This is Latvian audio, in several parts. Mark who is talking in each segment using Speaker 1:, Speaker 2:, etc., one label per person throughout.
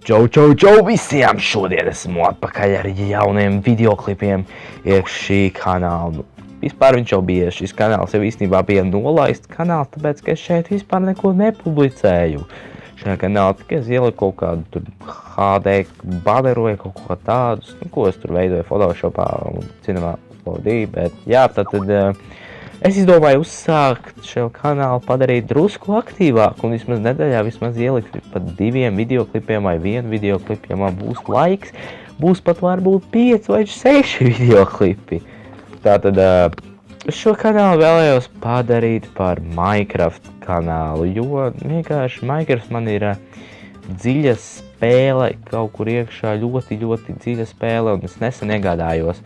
Speaker 1: Čau visiem! Šodien esmu atpakaļ ar jauniem videoklipiem iekš šī kanāla. Vispār viņš jau bija, šis kanāls jau īstenībā bija nolaists kanāls, tāpēc, ka es šeit vispār neko nepublicēju. Šajā kanālā tikai es ieliku kaut kādu tur HD baneroju, kaut ko tādus, ko es tur veidoju Photoshopā un Cinema 4D, bet jā, tad es izdomāju uzsākt šo kanālu padarīt drusku aktīvāku un vismaz nedēļā vismaz ielikt pat 2 videoklipiem vai 1 videoklipu, ja man būs laiks, būs pat varbūt 5 vai 6 videoklipi. Tātad šo kanālu vēlējos padarīt par Minecraft kanālu, jo vienkārši Minecraft man ir dziļa spēle kaut kur iekšā, ļoti dziļa spēle, un es nesen iegādājos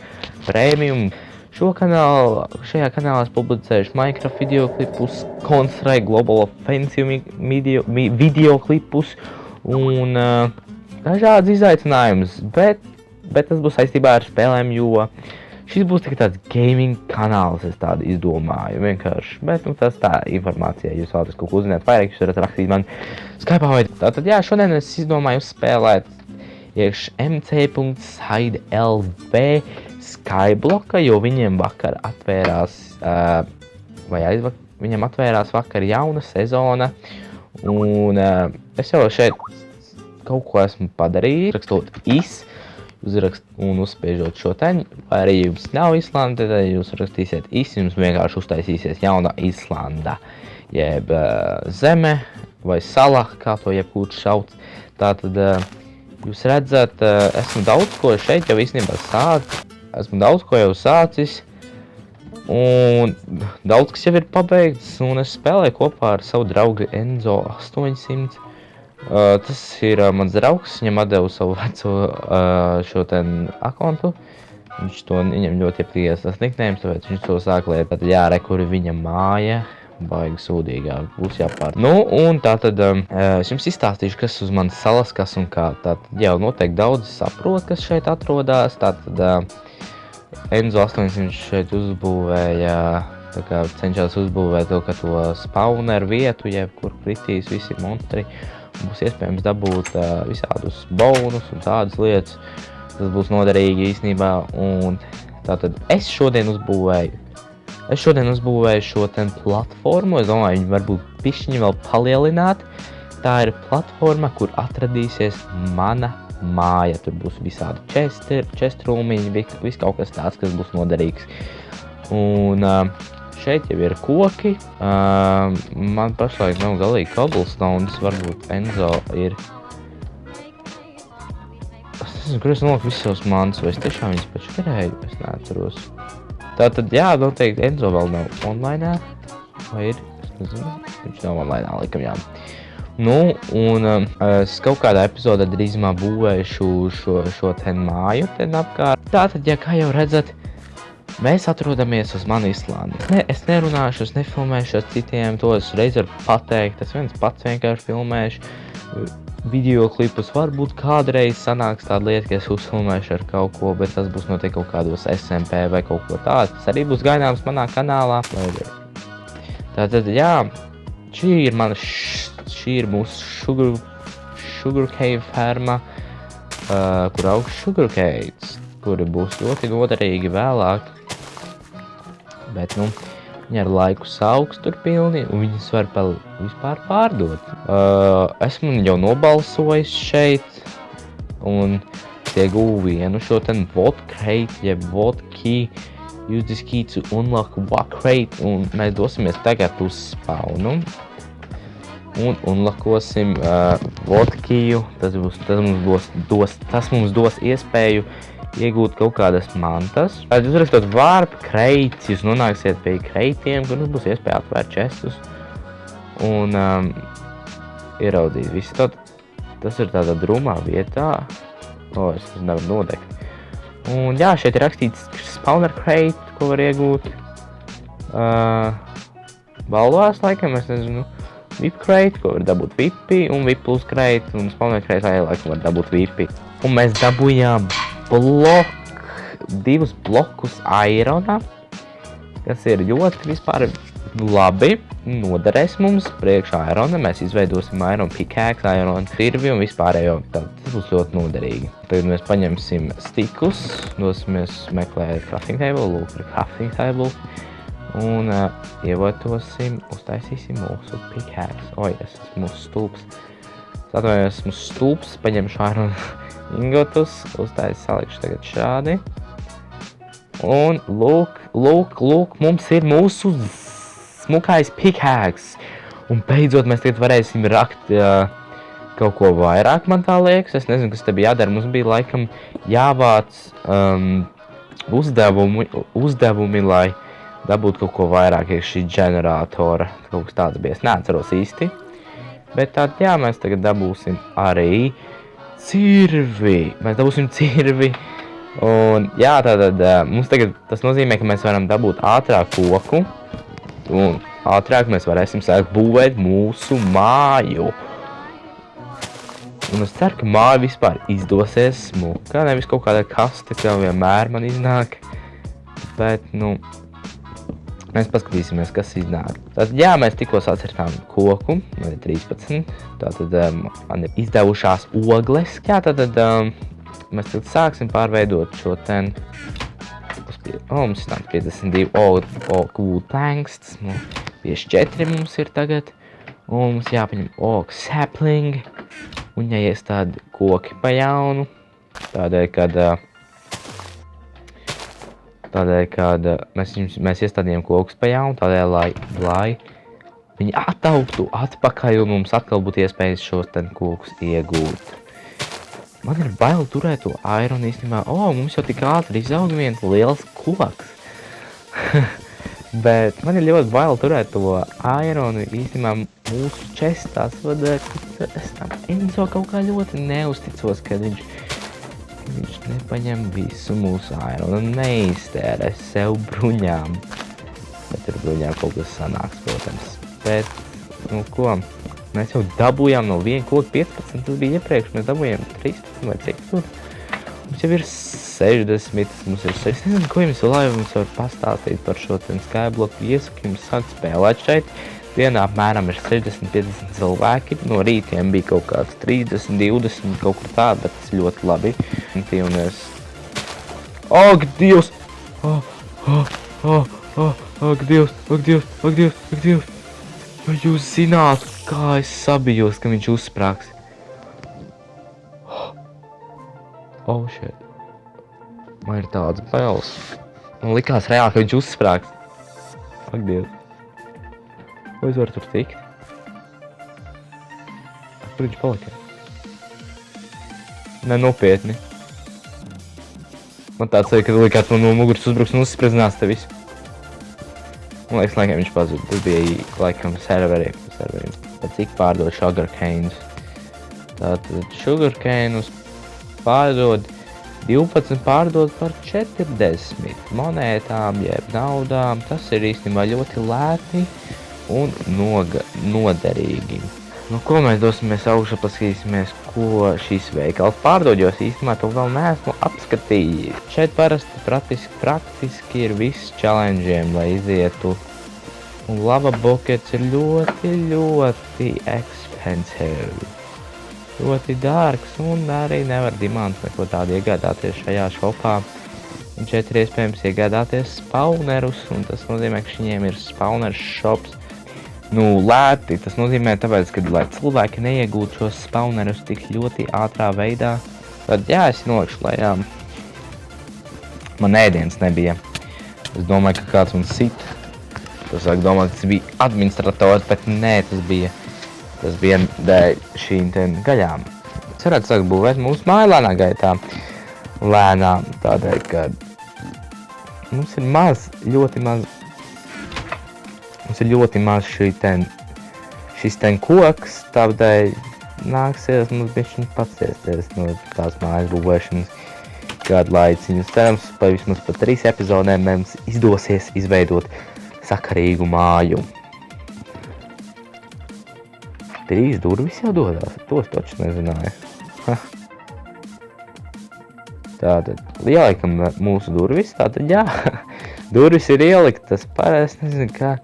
Speaker 1: premium. Šajā kanālā es publicēšu Minecraft videoklipus, Counter-Strike Global Offensive videoklipus un dažādas izaicinājumus, bet tas būs saistībā ar spēlēm, jo šis būs tikai tāds gaming kanāls, es tādu izdomāju vienkārši, bet tas tā informācija, jūs vēlaties kaut ko uzzināt vairāk, jūs varat rakstīt man Skype'ā vai tātad, jā, šodien es izdomāju uzspēlēt iekš mc.side.lv Skybloka, jo viņiem vakar atvērās, viņam atvērās vakar jauna sezona, un es jau šeit kaut ko esmu padarījis, rakstot un uzspiežot šo teņu, vai arī jums nav Islanda, tad jūs rakstīsiet jums vienkārši uztaisīsies jauna Islanda, jeb zeme vai sala, kā to jebkurš sauc. Tātad jūs redzat, esmu daudz ko šeit jau īstenībā sācis, un daudz kas jau ir pabeigts, un es spēlēju kopā ar savu draugu Enzo 800. Tas ir mans draugs, viņam atdevu savu veco šo ten akontu. Viņam ļoti iepatīkās tas nicknames, tāpēc viņš to sāk liet. Tad jāre, kur ir viņa māja, baigi sūdīgā, būs jāpār. Nu, un tātad es jums izstāstīšu, kas uz manas salas, kas un kā. Tātad jau noteikti daudzi saprot, kas šeit atrodas. Tātad Enzo 800 šeit uzbūvēja, tā kā cenšas uzbūvēt to spawneru vietu, jeb kur kritīs visi monstri. Būs iespējams dabūt visādus bonus un tādas lietas. Tas būs noderīgi īstenībā. Un tātad es šodien uzbūvēju šo ten platformu. Es domāju, viņi varbūt pišķiņi vēl palielināt. Tā ir platforma, kur atradīsies mana māja. Tur būs visādi chestrūmiņi, viss kaut kas tāds, kas būs noderīgs. Un šeit jau ir koki. Man pašlaik nav galīgi cobblestones, varbūt Enzo ir. Es nezinu, kur es noliku visus savus mantus, vai es tiešām viņus pačkerēju, es neatceros. Tātad, jā, noteikti Enzo vēl nav online, vai ir? Es nezinu, viņš nav online, likam jā. Nu, un es kaut kādā epizodē drīzumā būvēšu šo ten māju ten apkārt. Tātad, ja kā jau redzat, mēs atrodamies uz manu Islandi. Es nerunāšu, es nefilmēšu ar citiem, to es reiz varu pateikt, es viens pats vienkārši filmēšu videoklipus. Varbūt kādreiz sanāks tāda lieta, ka es uzfilmēšu ar kaut ko, bet tas būs noteikti kaut kādos SMP vai kaut ko tāds. Tas arī būs gaidāms manā kanālā. Tātad, jā, šī ir mūsu sugar cane ferma, kur aug sugar canes, kuri būs ļoti noderīgi vēlāk. Bet, viņi ar laiku saugs tur pilni, un viņas var vispār pārdot. Esmu jau nobalsojis šeit, un iegūju vienu šo ten vote crate, jeb vote key. Use this key to unlock vote crate, un mēs dosimies tagad uz spawnu. Un unlockosim vote keyu. Tas mums dos iespēju iegūt kaut kādas mantas. Jūs rakstot warp crates, jūs nonāksiet pie kreitiem, kur būs iespēja atvērt chestus un ieraudzīt visu. Tas ir tādā drumā vietā. Es nevaru nodegt. Un jā, šeit ir rakstīts spawner crate, ko var iegūt. Balvās laikam, es nezinu. VIP crate, ko var dabūt VIPi, un VIP plus crate, un spawner crate laikam var dabūt VIPi. Un mēs dabūjām 2 blokus irona, kas ir ļoti vispār Labi, noderēs mums priekšā Irona. Mēs izveidosim Iron pickaxe, Iron kirvi un vispārējo. Tas būs ļoti noderīgi. Tagad mēs paņemsim stiklus, dosimies meklēt crafting table, lūk, crafting table. Un ievietosim, uztaisīsim mūsu pickaxe. Oi, tas ir mūsu stulps. Atvainojos, mūsu stulps, paņemšu Iron ingotus, salikšu tagad šādi. Un lūk, mums ir mūsu smukais pickaxe. Un beidzot mēs tagad varēsim rakt kaut ko vairāk, man tā liekas. Es nezinu, kas te bija jādara. Mums bija laikam jāvāc uzdevumi, lai dabūtu kaut ko vairāk ir šī ģeneratora. Kaut kas tāds bija, es neatceros īsti. Bet tad, jā, mēs tagad dabūsim arī cirvi. Mēs dabūsim cirvi. Un, jā, tātad mums tagad tas nozīmē, ka mēs varam dabūt ātrāk koku. Un ātrāk mēs varēsim sākt būvēt mūsu māju. Un es ceru, ka māja vispār izdosies smuka. Nevis kaut kādā kaste, kā vienmēr man iznāk. Bet, mēs paskatīsimies, kas iznāk. Tātad, jā, mēs tikko sacirtām koku, man ir 13. Tātad, man ir izdevušās ogles. Jā, tātad, mēs tagad sāksim pārveidot šo ten. Mums ir 52. Cool, thanks. Tas, 54 mums ir tagad. Un mums jāpaņem oak sapling. Un jāiestāda koki pa jaunu. Tādēļ, kad mēs iestādījām kokus pa jaunu, tādēļ, lai viņi ataugtu atpakaļ un mums atkal būtu iespējas šos ten kokus iegūt. Man ir bail turēt to ironu īstenībā. Mums jau tik ātri izaug viens liels koks. Bet man ir ļoti bail turēt to ironu īstenībā mūsu čestās. Es tam Enzo kaut kā ļoti neusticos, ka viņš nepaņem visu mūsu ironu un neiztērē sev bruņām. Bet ar bruņām kaut kas sanāks, protams. Bet, ko? Mēs jau dabūjām no viena koka 15, tas bija iepriekš, mēs dabūjām 13 vai cik tur. Mums jau ir 60, mums ir 60. Es nezinu, ko jums vēl mums var pastāstīt par šo ten skybloku. Iesaku jums sākt spēlēt šeit. Dienā apmēram ir 60-50 cilvēki. No rītiem bija kaut kāds 30-20 kaut kur tā, bet tas ļoti labi. Un es... Ak, Dievs! Ak, Dievs! Vai jūs zināt, kā es sabijos, ka viņš uzsprāgs? Shit. Man ir tāds bailes. Man likās reāli, ka viņš uzsprāgs. Ak, Dievs. Vai es varu tur tikt? Kur viņš palika? Ne, nopietni. Man tāds vajag, ka likās man no muguras uzbruks un uzsprezinās te visu. Man liekas, laikam viņš pazuda. Tas bija laikam serveriem. Pat cik pārdod sugarcanes. Tātad sugarcanes pārdod 12 pārdod par 40 monētām, jeb naudām. Tas ir īstenībā ļoti lēti un noderīgi. Ko mēs dosimies augšā, paskatīsimies, ko šīs veikals pārdod, jo es īstenībā to vēl neesmu apskatījis. Šeit parasti praktiski ir viss challenge'iem, lai izietu. Un lava buckets ir ļoti expensive. Ļoti dārgs un arī nevar dimants neko tādu iegādāties šajā shopā. Un šeit ir iespējams iegādāties spawnerus, un tas nozīmē, ka viņiem ir spawner shops. Lēti, tas nozīmē tāpēc, ka, lai cilvēki neiegūtu šos spawnerus tik ļoti ātrā veidā, tad jā, es nolikšu lejā. Man ēdienas nebija. Es domāju, ka kāds man sit. Tas sāk domāt, ka tas bija administrators, bet nē, tas bija dēļ šīm ten gaļām. Es varētu sākt būvēt mūsu māju lēnā gaitā. Lēnām, tādēļ, ka mums ir ļoti maz šis ten koks, tādēļ nāksies mums bišķiņ paciesties no tās mājas būvēšanas kādu laiciņu. Cerams, vismaz pa 3 epizodēm mums izdosies izveidot sakarīgu māju. 3 durvis jau dodās, tos taču nezināju. Tātad, ieliekam mūsu durvis, tātad jā, durvis ir ieliktas, es nezinu kā,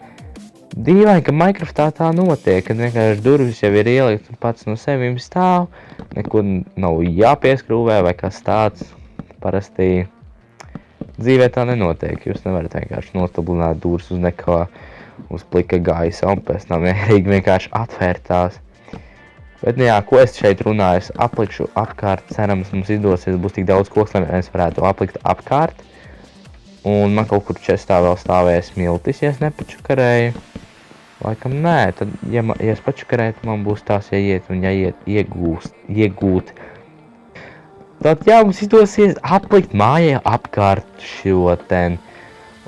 Speaker 1: dīvaini, ka Minecraftā tā notiek, kad vienkārši durvis jau ir ielikt un pats no sevim stāv, neko nav jāpieskrūvē vai kas tāds. Parasti dzīvē tā nenotiek, jūs nevarat vienkārši nostablināt durvis uz nekā, uz plika gaisa un pēc tam vienkārši atvērt tās. Bet, nu jā, ko es šeit runāju, es aplikšu apkārt, cerams, mums izdosies, būs tik daudz koks, lai mēs varētu aplikt apkārt. Un man kaut kur čestā vēl stāvēs miltis, ja es nepačukarēju. Laikam nē, tad, ja es pačukarēju, tad man būs tās jāiet un jāiet iegūt. Tad jā, mums izdosies aplikt mājā apkārt šo ten.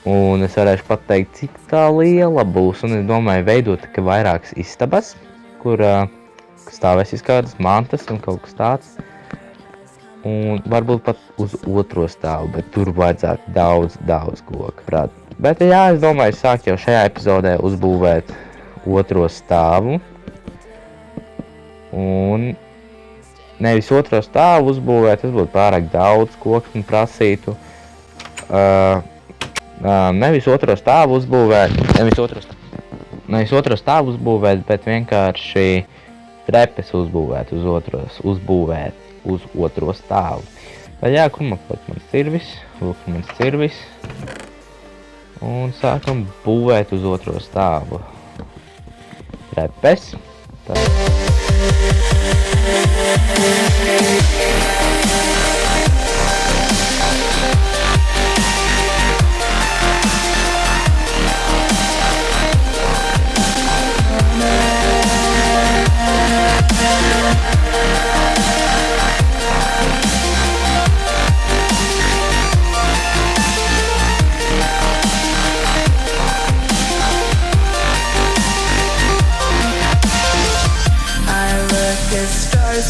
Speaker 1: Un es varēšu pateikt, cik tā liela būs. Un es domāju veidot tikai vairākas istabas, kur stāvēs izkādas mantas un kaut kas tāds. Un varbūt pat uz otro stāvu, bet tur vajadzētu daudz koku. Bet jā, es domāju, sākt jau šajā epizodē uzbūvēt otro stāvu. Un nevis otro stāvu uzbūvēt, tas būtu pārāk daudz koku un prasītu. Nevis otro stāvu uzbūvēt, bet vienkārši trepes uzbūvēt uz otro stāvu. Tad jā, kur man paliek mans cirvis? Lūk, mans cirvis. Un sākam būvēt uz otro stāvu. Trepes.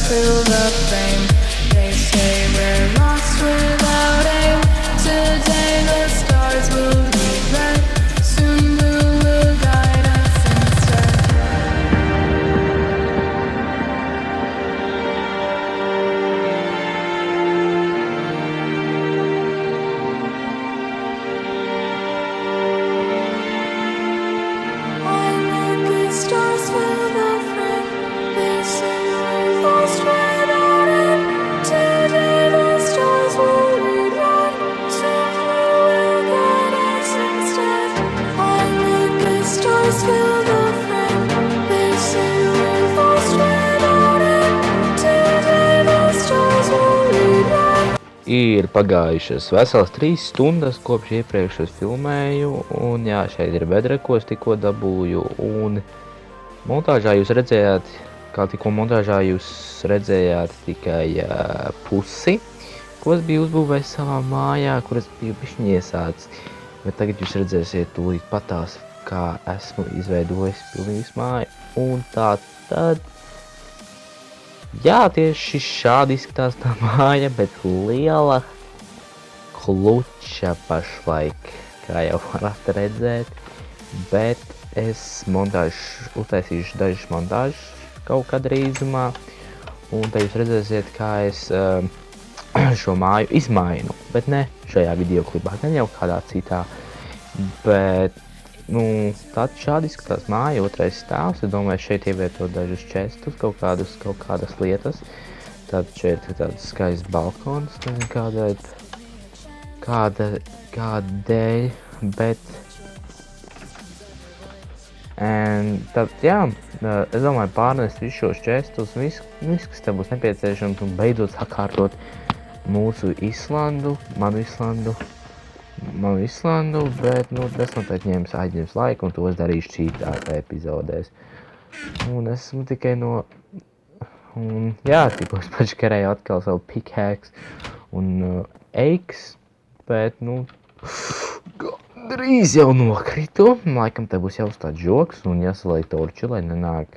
Speaker 2: Fill the frame. They say we're lost without aim. Today the stars will lead red. Soon blue will guide us instead. I look at stars fill the frame. They say
Speaker 1: Ir pagājušas veselas 3 stundas, kopš iepriekš es filmēju, un jā, šeit ir bedre, ko es tikko dabūju, un montāžā jūs redzējāt, tikai pusi, ko es biju uzbūvējis savā mājā, kur es biju bišķiņ iesācis, bet tagad jūs redzēsiet tūlīt patās, kā esmu izveidojis pilnīgs māju, un tā tad. Jā, tieši šādi izskatās tā māja, bet liela kluča pašlaik, kā jau varat redzēt. Bet es uztaisīšu dažas montāžas kaut kad drīzumā. Un te jūs redzēsiet, kā es šo māju izmainu. Bet ne šajā videoklipā, gan jau kādā citā. Bet tad šādi izskatās māja, otrais stāvs. Es domāju, šeit ievietot dažus čestus, kaut kādas lietas. Tad šeit ir tāds skaists balkons, nezinu kādēļ, bet. Tad, jā, es domāju pārnest visus šos čestus, viss, kas te būs nepieciešams, un beidzot sakārtot mūsu Islandu, manu Islandu, bet, tas noteikti aizņems laiku, un to es darīšu citās epizodēs. Un esmu tikai tikko es pačkarēju atkal savu pickaxe un eiks, bet, drīz jau nokritu. Laikam te būs jāuzstād žoks un jāsaliek torči, lai nenāk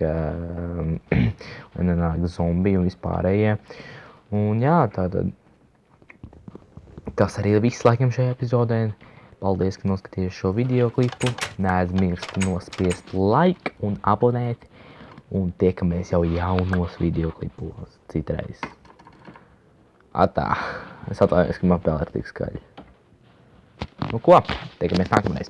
Speaker 1: zombi un vispārējie. Un jā, tātad. Tas arī viss laikam šajā epizodē. Paldies, ka noskatījāties šo videoklipu. Neaizmirst nospiest like un abonēt. Un tiekamies jau jaunos videoklipos citreiz. Atā. Es atvainojos, ka man vēl ir tik skaļi. Ko? Tiekamies nākamreiz.